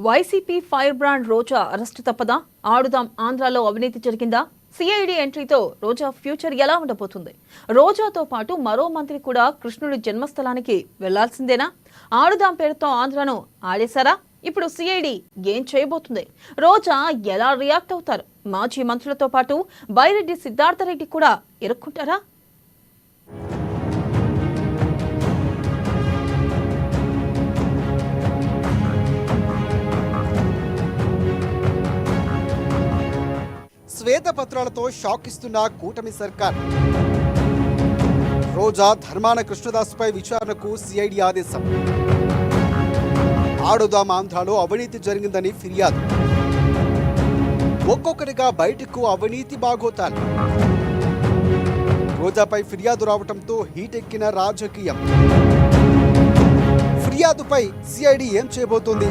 YCP fire brand రోజా arrest తప్పదా? ఆడుదాం ఆంధ్రాలో అవినీతి జరిగిందా? సిఐడి ఎంట్రీతో రోజా ఫ్యూచర్ ఎలా ఉండబోతుంది? రోజాతో పాటు మరో మంత్రి కూడా కృష్ణుడి జన్మస్థలానికి వెళ్లాల్సిందేనా? ఆడుదాం పేరుతో ఆంధ్రాను ఆడేశారా? ఇప్పుడు సిఐడి ఏం చేయబోతుంది? రోజా ఎలా రియాక్ట్ అవుతారు? మాజీ మంత్రులతో పాటు బైరెడ్డి సిద్ధార్థరెడ్డి కూడా ఇరుక్కుంటారా? శ్వేతపత్రాలతో షాక్ ఇస్తున్న కూటమి సర్కార్. రోజా ధర్మాన కృష్ణదాస్పై విచారణకు సిఐడి ఆదేశం. ఆడుదాం ఆంధ్రాలో అవినీతి జరిగిందని ఫిర్యాదు. ఒక్కొక్కటిగా బయటకు అవినీతి బాగోతాలు. రోజాపై ఫిర్యాదు రావడంతో హీటెక్కిన రాజకీయం. ఫిర్యాదుపై సిఐడి ఏం చేయబోతోంది?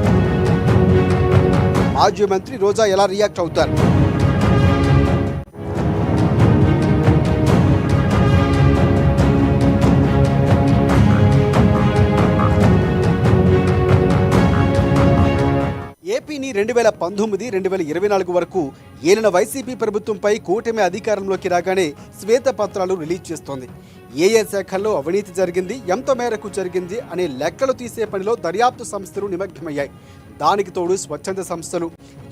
మాజీ మంత్రి రోజా ఎలా రియాక్ట్ అవుతారు? ఏపీని 2019-2024 వరకు ఏలిన వైసీపీ ప్రభుత్వంపై కూటమి అధికారంలోకి రాగానే శ్వేతపత్రాలు రిలీజ్ చేస్తోంది. ఏ శాఖల్లో అవినీతి జరిగింది, ఎంత మేరకు జరిగింది అనే లెక్కలు తీసే పనిలో దర్యాప్తు సంస్థలు నిమగ్నమయ్యాయి. దానికి తోడు స్వచ్ఛంద సంస్థలు,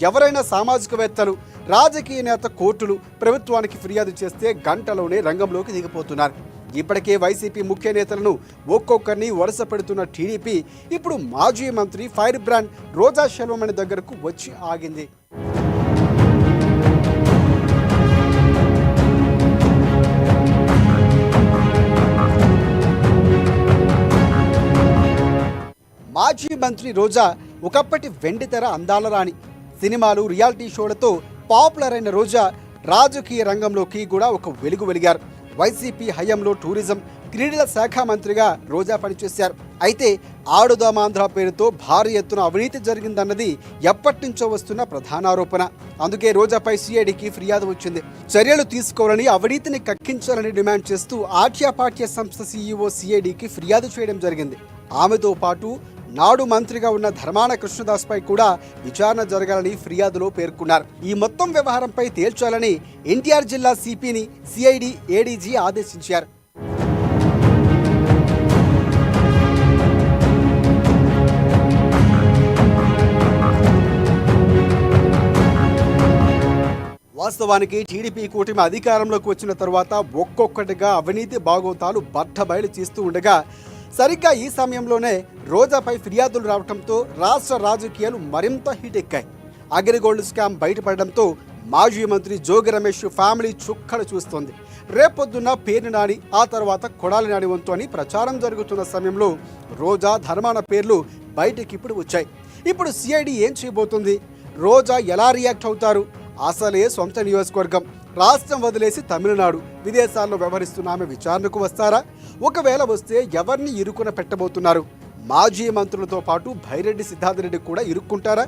ఎవరైనా సామాజికవేత్తలు, రాజకీయ నేత, కోర్టులు ప్రభుత్వానికి ఫిర్యాదు చేస్తే గంటలోనే రంగంలోకి దిగిపోతున్నారు. ఇప్పటికే వైసీపీ ముఖ్య నేతలను ఒక్కొక్కరిని వరుస పెడుతున్న టీడీపీ ఇప్పుడు మాజీ మంత్రి ఫైర్ బ్రాండ్ రోజా శర్మమణి దగ్గరకు వచ్చి ఆగింది. మాజీ మంత్రి రోజా ఒకప్పటి వెండితెర అందాల రాణి. సినిమాలు, రియాలిటీ షోలతో పాపులర్ అయిన రోజా రాజకీయ రంగంలోకి కూడా ఒక వెలుగు వెలిగారు. వైసీపీ హయాంలో టూరిజం, క్రీడల శాఖ మంత్రిగా రోజా పనిచేశారు. అయితే ఆడుదాం ఆంధ్ర పేరుతో భారీ ఎత్తున అవినీతి జరిగిందన్నది ఎప్పటి నుంచో వస్తున్న ప్రధాన ఆరోపణ. అందుకే రోజాపై సిఐడికి ఫిర్యాదు వచ్చింది. చర్యలు తీసుకోవాలని, అవినీతిని కక్కించాలని డిమాండ్ చేస్తూ ఆట్యాపాట్య సంస్థ సీఈఓ సిఐడికి ఫిర్యాదు చేయడం జరిగింది. ఆమెతో పాటు నాడు మంత్రిగా ఉన్న ధర్మాన కృష్ణదాస్పై కూడా విచారణ జరగాలని ఫిర్యాదులో పేర్కొన్నారు. ఈ మొత్తం వ్యవహారంపై తేల్చాలని ఎన్టీఆర్ జిల్లా సిపిని సిఐడి ఏడీజీ ఆదేశించారు. వాస్తవానికి టీడీపీ కూటమి అధికారంలోకి వచ్చిన తర్వాత ఒక్కొక్కటిగా అవినీతి బాగోతాలు బట్టబయలు చేస్తూ ఉండగా సరిగ్గా ఈ సమయంలోనే రోజాపై ఫిర్యాదులు రావడంతో రాష్ట్ర రాజకీయాలు మరింత హీటెక్కాయి. అగ్రిగోల్డ్ స్కామ్ బయటపడడంతో మాజీ మంత్రి జోగి రమేష్ ఫ్యామిలీ చుక్కలు చూస్తోంది. రేపొద్దున్న పేర్ని నాని, ఆ తర్వాత కొడాలి నాని వంతు అని ప్రచారం జరుగుతున్న సమయంలో రోజా, ధర్మాన పేర్లు బయటికి ఇప్పుడు వచ్చాయి. ఇప్పుడు సిఐడి ఏం చేయబోతుంది? రోజా ఎలా రియాక్ట్ అవుతారు? అసలే సొంత నియోజకవర్గం, రాష్ట్రం వదిలేసి తమిళనాడు, విదేశాల్లో వ్యవహరిస్తున్న ఆమె విచారణకు వస్తారా? ఒకవేళ వస్తే ఎవరిని ఇరుకున పెట్టబోతున్నారు? మాజీ మంత్రులతో పాటు బైరెడ్డి సిద్ధార్థరెడ్డి కూడా ఇరుక్కుంటారా?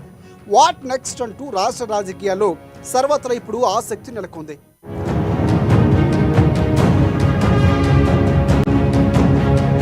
వాట్ నెక్స్ట్ అంటూ రాష్ట్ర రాజకీయాల్లో సర్వత్రా ఇప్పుడు ఆసక్తి నెలకొంది.